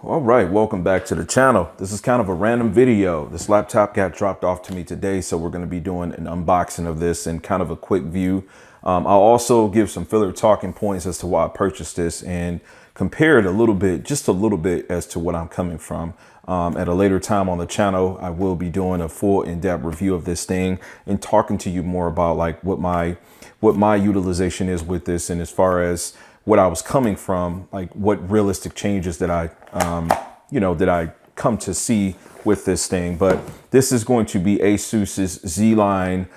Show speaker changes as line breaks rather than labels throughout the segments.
All right, welcome back to the channel. This is kind of a random video. This laptop got dropped off to me today, so we're going to be doing an unboxing of this and kind of a quick view. I'll also give some filler talking points as to why I purchased this and compare it a little bit, just a little bit, as to what I'm coming from. At a later time on the channel, I will be doing a full in-depth review of this thing and talking to you more about like what my utilization is with this, and as far as what I was coming from, like what realistic changes that I come to see with this thing. But this is going to be Asus's Z-line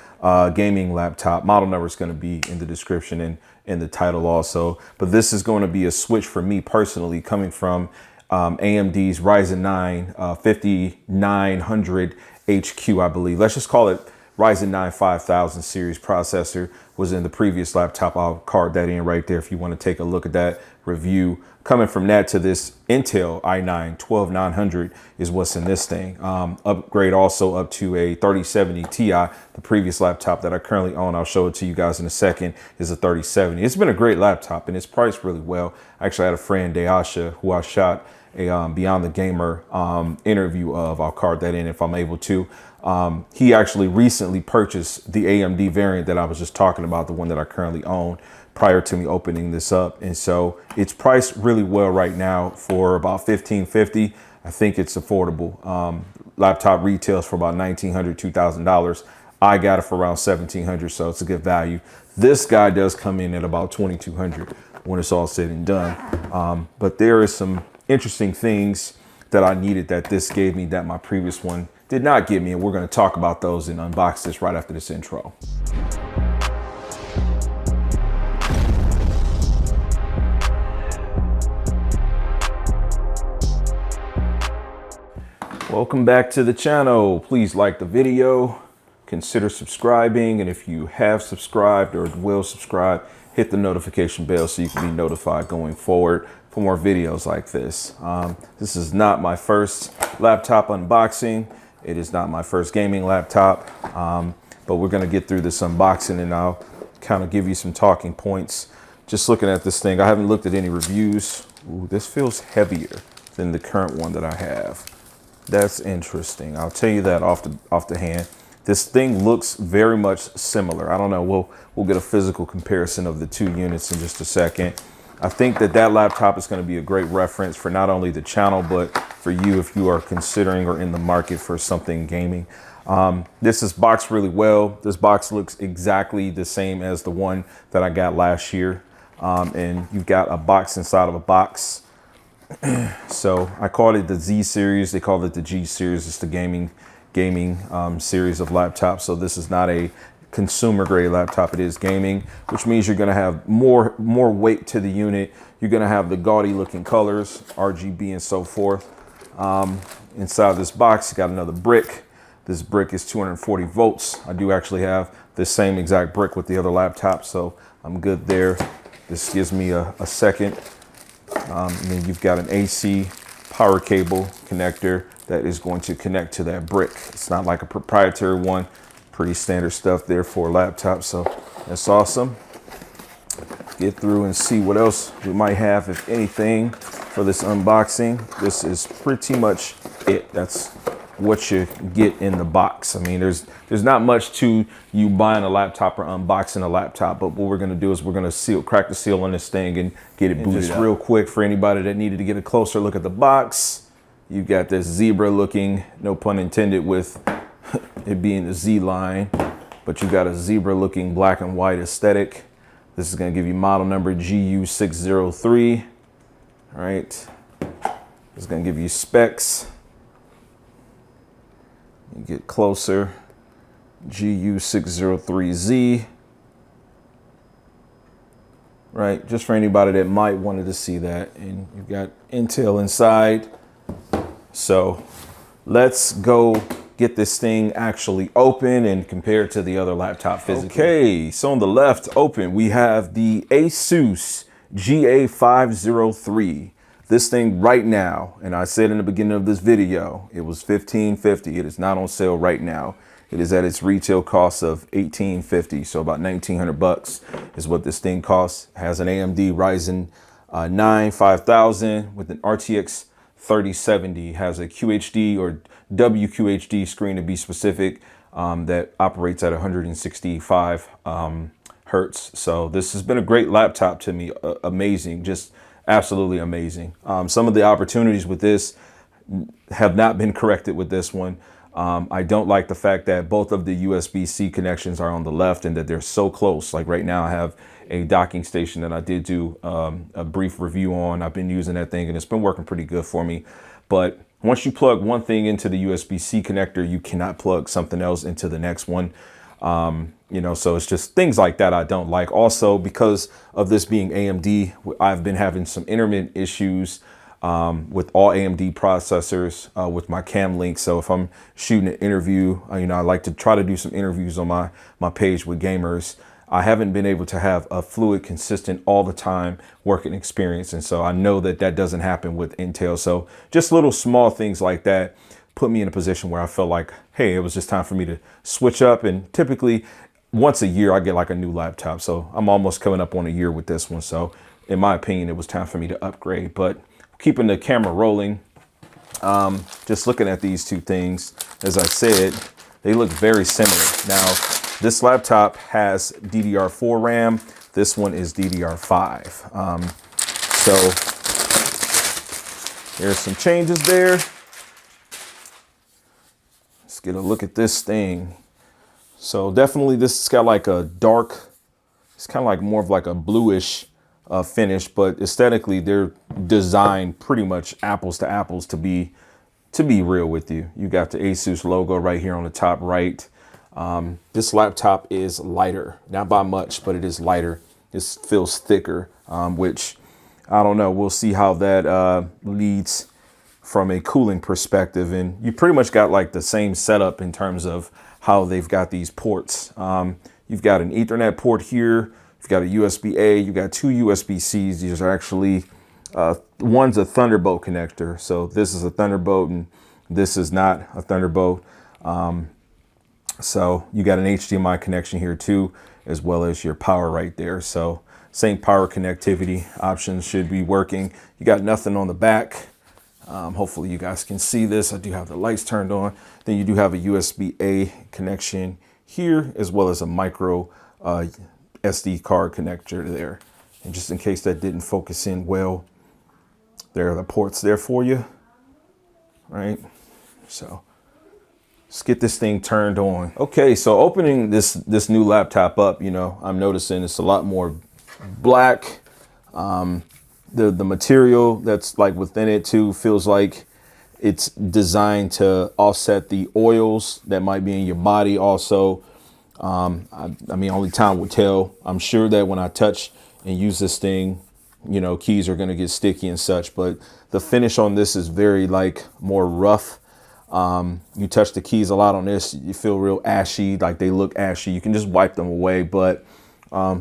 gaming laptop. Model number is going to be in the description and in the title also. But this is going to be a switch for me personally, coming from AMD's Ryzen 9 5900 HQ, I believe. Let's just call it Ryzen 9 5000 series processor was in the previous laptop. I'll card that in right there if you want to take a look at that review. Coming from that to this Intel i9 12900 is what's in this thing. Upgrade also up to a 3070 Ti. The previous laptop that I currently own, I'll show it to you guys in a second, is a 3070. It's been a great laptop and it's priced really well. I actually had a friend, Deasha, who I shot a Beyond the Gamer interview of. I'll card that in if I'm able to. He actually recently purchased the AMD variant that I was just talking about, the one that I currently own, prior to me opening this up. And so it's priced really well right now for about $1,550. I think it's affordable. Laptop retails for about $1,900, $2,000. I got it for around $1,700, so it's a good value. This guy does come in at about $2,200 when it's all said and done. But there is some interesting things that I needed that this gave me that my previous one did not give me, and we're going to talk about those and unbox this right after this intro. Welcome back to the channel. Please like the video, consider subscribing, and if you have subscribed or will subscribe, hit the notification bell so you can be notified going forward for more videos like this. This is not my first laptop unboxing. It is not my first gaming laptop, but we're gonna get through this unboxing and I'll kind of give you some talking points. Just looking at this thing, I haven't looked at any reviews. Ooh, this feels heavier than the current one that I have. That's interesting. I'll tell you that off the hand. This thing looks very much similar. I don't know, we'll get a physical comparison of the two units in just a second. I think that laptop is going to be a great reference for not only the channel, but for you if you are considering or in the market for something gaming. This is boxed really well. This box looks exactly the same as the one that I got last year. And you've got a box inside of a box. So I called it the Z series. They call it the G series. It's the gaming series of laptops. So this is not a consumer grade laptop. It is gaming, which means you're going to have more weight to the unit. You're going to have the gaudy looking colors, RGB and so forth. Inside this box, you got another brick. This brick is 240 volts. I do actually have the same exact brick with the other laptop, so I'm good there. This gives me a second. And then you've got an AC power cable connector that is going to connect to that brick. It's not like a proprietary one. Pretty standard stuff there for a laptop, so that's awesome. Get through and see what else we might have, if anything, for this unboxing. This is pretty much it. That's what you get in the box. I mean, there's not much to you buying a laptop or unboxing a laptop, but what we're gonna do is we're gonna crack the seal on this thing and get it booted up. Real quick, for anybody that needed to get a closer look at the box, you've got this zebra looking, no pun intended with it being the Z line, but you got a zebra looking black and white aesthetic. This is going to give you model number GU603. All right. It's going to give you specs. You get closer. GU603Z. Right. Just for anybody that might wanted to see that. And you've got Intel inside. So let's go get this thing actually open and compare it to the other laptop physically. Okay, so on the left open, we have the Asus GA503. This thing right now, and I said in the beginning of this video, it was $1,550. It is not on sale right now. It is at its retail cost of $1,850, so about $1,900 is what this thing costs. It has an AMD Ryzen 9 5000 with an RTX GA503ZW has a QHD or WQHD screen to be specific, that operates at 165 hertz. So this has been a great laptop to me. Amazing, just absolutely amazing. Some of the opportunities with this have not been corrected with this one. I don't like the fact that both of the USB-C connections are on the left and that they're so close. Like right now I have a docking station that I did do a brief review on. I've been using that thing and it's been working pretty good for me. But once you plug one thing into the USB-C connector, you cannot plug something else into the next one. You know, so it's just things like that I don't like. Also, because of this being AMD, I've been having some intermittent issues with all AMD processors with my cam link. So if I'm shooting an interview, you know, I like to try to do some interviews on my page with gamers. I haven't been able to have a fluid, consistent, all the time working experience. And so I know that that doesn't happen with Intel. So just little small things like that put me in a position where I felt like, hey, it was just time for me to switch up. And typically once a year I get like a new laptop. So I'm almost coming up on a year with this one. So in my opinion, it was time for me to upgrade. But keeping the camera rolling, just looking at these two things, as I said, they look very similar. Now, this laptop has DDR4 RAM. This one is DDR5. So there's some changes there. Let's get a look at this thing. So definitely this has got like a dark, it's kind of like more of like a bluish finish, but aesthetically they're designed pretty much apples to apples to be real with you. You got the Asus logo right here on the top right. This laptop is lighter, not by much, but it is lighter. This feels thicker, which I don't know. We'll see how that leads from a cooling perspective. And you pretty much got like the same setup in terms of how they've got these ports. You've got an Ethernet port here. You've got a USB-A. You've got two USB-Cs. These are actually, one's a Thunderbolt connector. So this is a Thunderbolt and this is not a Thunderbolt. So you got an HDMI connection here too, as well as your power right there. So same power connectivity options should be working. You got nothing on the back. Hopefully you guys can see this. I do have the lights turned on. Then you do have a USB-A connection here, as well as a micro SD card connector there. And just in case that didn't focus in well, there are the ports there for you, right? So let's get this thing turned on. Okay, so opening this new laptop up, you know, I'm noticing it's a lot more black. The material that's like within it too feels like it's designed to offset the oils that might be in your body also. I mean, only time will tell. I'm sure that when I touch and use this thing, you know, keys are going to get sticky and such, but the finish on this is very like more rough. You touch the keys a lot on this, you feel real ashy, like they look ashy. You can just wipe them away, but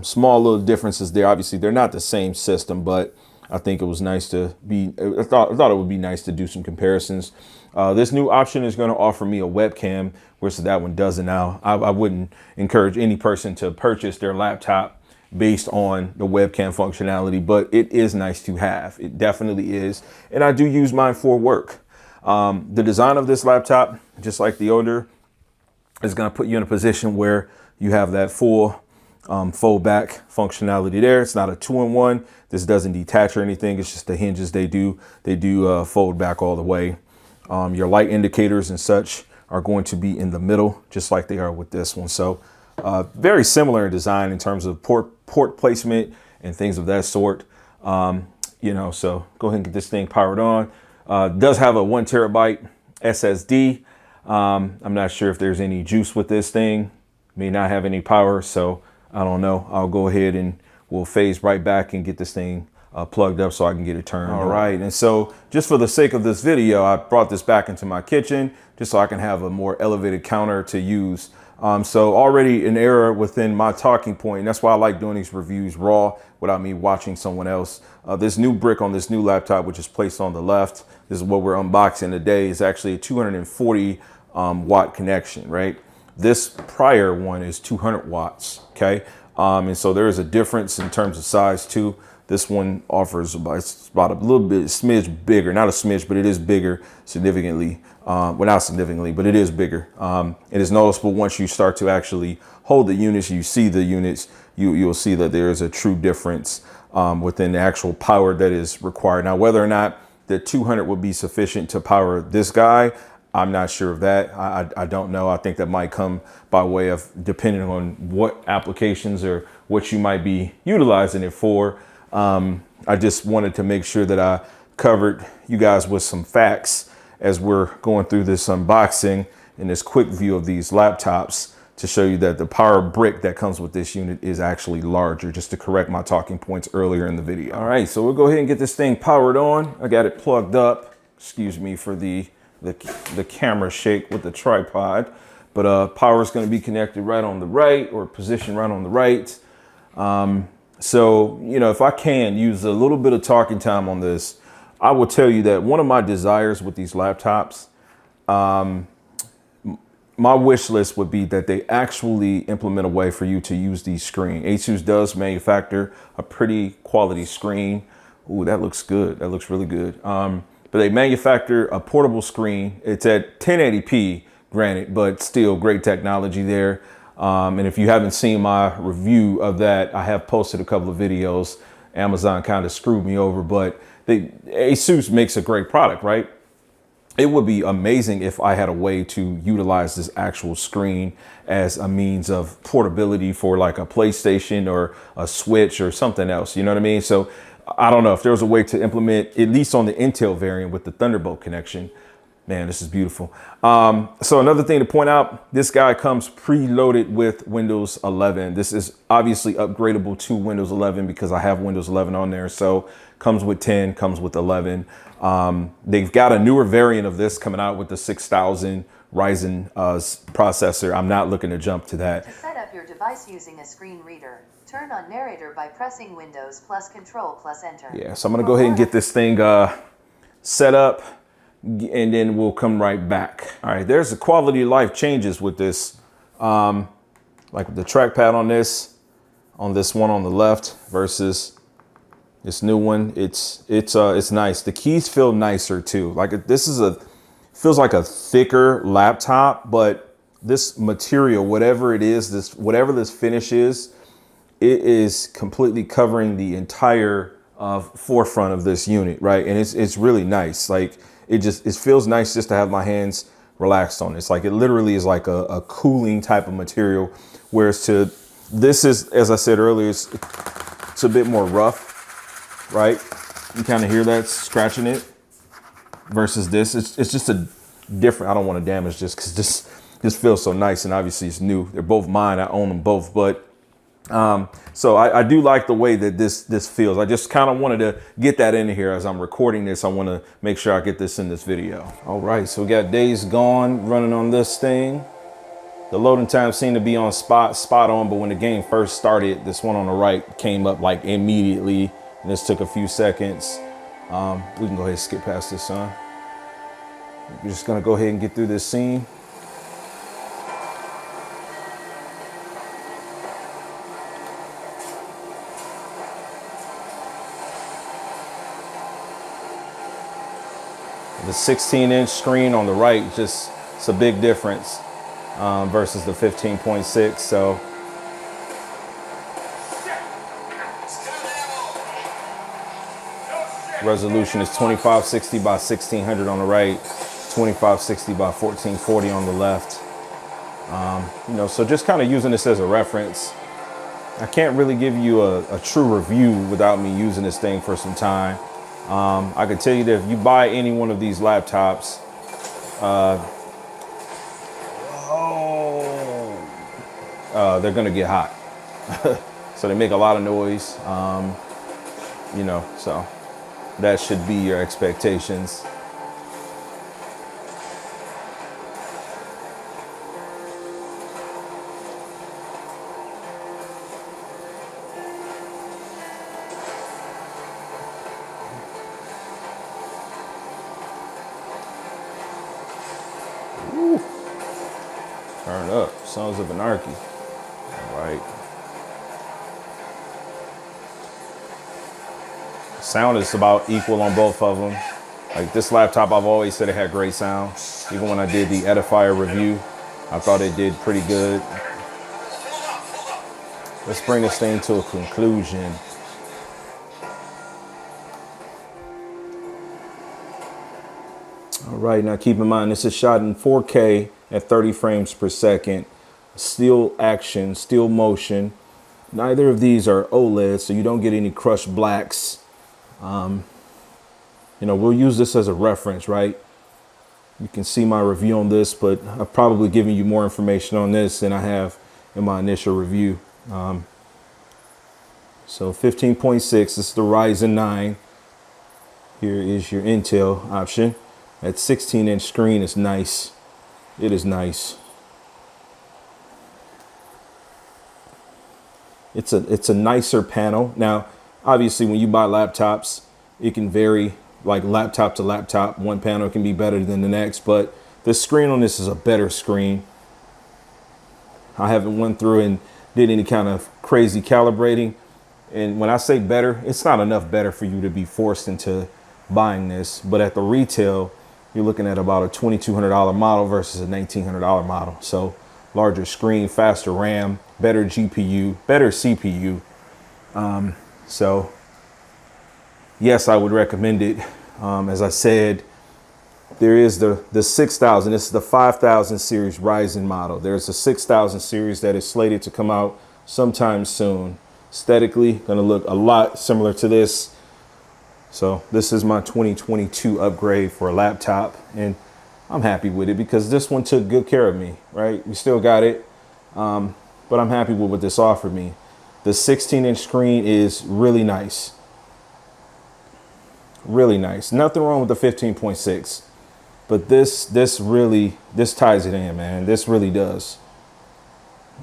small little differences there. Obviously, they're not the same system, but I think it was nice to be, I thought it would be nice to do some comparisons. This new option is going to offer me a webcam, whereas that one doesn't now. I wouldn't encourage any person to purchase their laptop based on the webcam functionality, but it is nice to have. It definitely is. And I do use mine for work. The design of this laptop, just like the older, is going to put you in a position where you have that full fold back functionality there. It's not a 2-in-1. This doesn't detach or anything. It's just the hinges. They do fold back all the way. Your light indicators and such are going to be in the middle, just like they are with this one. So very similar in design in terms of port placement and things of that sort. You know, so go ahead and get this thing powered on. Does have a 1 terabyte SSD. I'm not sure if there's any juice with this thing. May not have any power, so I don't know. I'll go ahead and we'll phase right back and get this thing plugged up so I can get it turned. All right, and so just for the sake of this video, I brought this back into my kitchen just so I can have a more elevated counter to use. So already an error within my talking point. And that's why I like doing these reviews raw without me watching someone else. This new brick on this new laptop, which is placed on the left, this is what we're unboxing today, is actually a 240 watt connection, right? This prior one is 200 watts, okay? And so there is a difference in terms of size too. This one offers it's about a little bit, smidge bigger, not a smidge, but it is bigger significantly. Well, not significantly, but it is bigger. It is noticeable once you start to actually hold the units, you see the units, you'll see that there is a true difference within the actual power that is required. Now, whether or not the 200 would be sufficient to power this guy, I'm not sure of that. I don't know. I think that might come by way of depending on what applications or what you might be utilizing it for. I just wanted to make sure that I covered you guys with some facts as we're going through this unboxing and this quick view of these laptops to show you that the power brick that comes with this unit is actually larger, just to correct my talking points earlier in the video. All right, so we'll go ahead and get this thing powered on. I got it plugged up. Excuse me for the camera shake with the tripod, but power is going to be connected right on the right, or positioned right on the right. So, you know, if I can use a little bit of talking time on this, I will tell you that one of my desires with these laptops, my wish list would be that they actually implement a way for you to use the screen. Asus does manufacture a pretty quality screen. Ooh, that looks good. That looks really good. But they manufacture a portable screen. It's at 1080p, granted, but still great technology there. And if you haven't seen my review of that, I have posted a couple of videos. Amazon kind of screwed me over, but Asus makes a great product, right? It would be amazing if I had a way to utilize this actual screen as a means of portability for like a PlayStation or a Switch or something else. You know what I mean? So I don't know if there was a way to implement, at least on the Intel variant with the Thunderbolt connection. Man, this is beautiful. So another thing to point out, this guy comes preloaded with Windows 11. This is obviously upgradable to Windows 11 because I have Windows 11 on there. So comes with 10, comes with 11. They've got a newer variant of this coming out with the 6000 Ryzen processor. I'm not looking to jump to that.
To set up your device using a screen reader, turn on narrator by pressing Windows plus Control plus Enter.
Yeah, so I'm gonna go ahead and get this thing set up, and then we'll come right back. All right, there's the quality of life changes with this, like with the trackpad on this one on the left versus this new one. It's nice. The keys feel nicer too. Like this is feels like a thicker laptop, but this material, whatever it is, whatever this finish is, it is completely covering the entire forefront of this unit, right? And it's really nice. Like it feels nice just to have my hands relaxed on this. Like it literally is like a cooling type of material. Whereas this is, as I said earlier, it's a bit more rough, right? You kind of hear that scratching it versus this. It's just a different, I don't want to damage this because this feels so nice, and obviously it's new. They're both mine. I own them both, but so I do like the way that this feels. I just kind of wanted to get that in here as I'm recording this. I want to make sure I get this in this video. All right, so we got Days Gone running on this thing. The loading time seemed to be on spot on, but when the game first started, this one on the right came up like immediately, and this took a few seconds. We can go ahead and skip past this, son. We're just gonna go ahead and get through this scene. The 16-inch screen on the right, it's a big difference versus the 15.6. So resolution is 2560 by 1600 on the right, 2560 by 1440 on the left. You know, so just kind of using this as a reference. I can't really give you a true review without me using this thing for some time. I can tell you that if you buy any one of these laptops, they're gonna get hot. So they make a lot of noise, you know, so that should be your expectations. Woo. Turn up, Sons of Anarchy. All right. Sound is about equal on both of them. Like this laptop, I've always said it had great sound. Even when I did the Edifier review, I thought it did pretty good. Let's bring this thing to a conclusion. All right, now keep in mind, this is shot in 4K at 30 frames per second. Still action, still motion. Neither of these are OLED, so you don't get any crushed blacks. You know, we'll use this as a reference, right? You can see my review on this, but I've probably given you more information on this than I have in my initial review. So 15.6, this is the Ryzen 9. Here is your Intel option. That 16-inch screen is nice. It is nice. It's a nicer panel. Now, obviously, when you buy laptops, it can vary like laptop to laptop. One panel can be better than the next, but the screen on this is a better screen. I haven't went through and did any kind of crazy calibrating. And when I say better, it's not enough better for you to be forced into buying this. But at the retail, you're looking at about a $2,200 model versus a $1,900 model. So larger screen, faster RAM, better GPU, better CPU. So yes, I would recommend it. As I said, there is the 6000. This is the 5000 series Ryzen model. There's a 6000 series that is slated to come out sometime soon. Aesthetically, going to look a lot similar to this. So this is my 2022 upgrade for a laptop, and I'm happy with it because this one took good care of me, right? We still got it, but I'm happy with what this offered me. The 16-inch screen is really nice. Really nice. Nothing wrong with the 15.6, but this ties it in, man. This really does.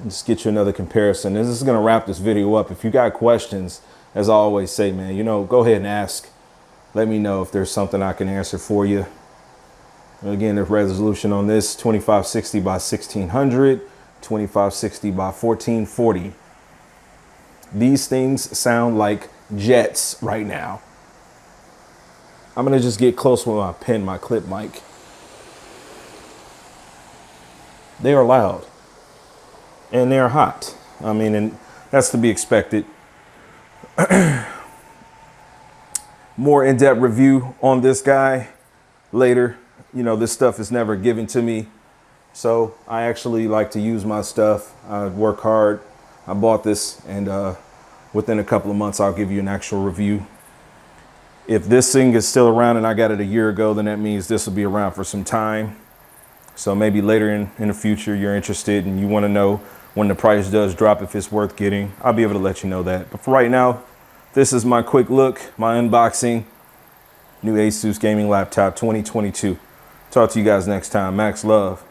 Let's get you another comparison. This is going to wrap this video up. If you got questions, as I always say, man, you know, go ahead and ask. Let me know if there's something I can answer for you. Again, the resolution on this, 2560 by 1600, 2560 by 1440. These things sound like jets right now. I'm going to just get close with my pen, my clip mic. They are loud. And they're hot. I mean, and that's to be expected. More in-depth review on this guy later. You know, this stuff is never given to me. So I actually like to use my stuff. I work hard. I bought this, and within a couple of months, I'll give you an actual review. If this thing is still around and I got it a year ago, then that means this will be around for some time. So maybe later in the future, you're interested and you want to know when the price does drop, if it's worth getting. I'll be able to let you know that. But for right now, this is my quick look, my unboxing, new Asus gaming laptop 2022. Talk to you guys next time. Max love.